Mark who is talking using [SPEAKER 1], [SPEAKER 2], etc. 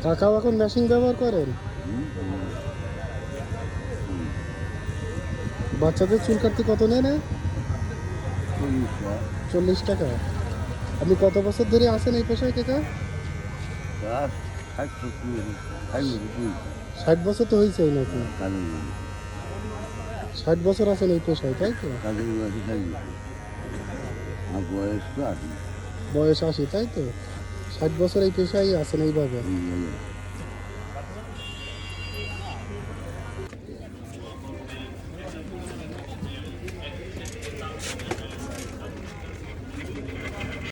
[SPEAKER 1] কাকাও এখন মেশিন ব্যবহার করেন? বাচ্চাদের চুল কাটতে কত নেয় না? 40 টাকা। আপনি কত বছর ধরে আছেন এই পেশায় কাকা? 60 বছর তো হয়েছে নাকি? 60 বছর আছেন এই পেশায়, তাই তো? বয়স 80, তাই তো? 60 বছর এই পেশায় আছেন এইভাবে।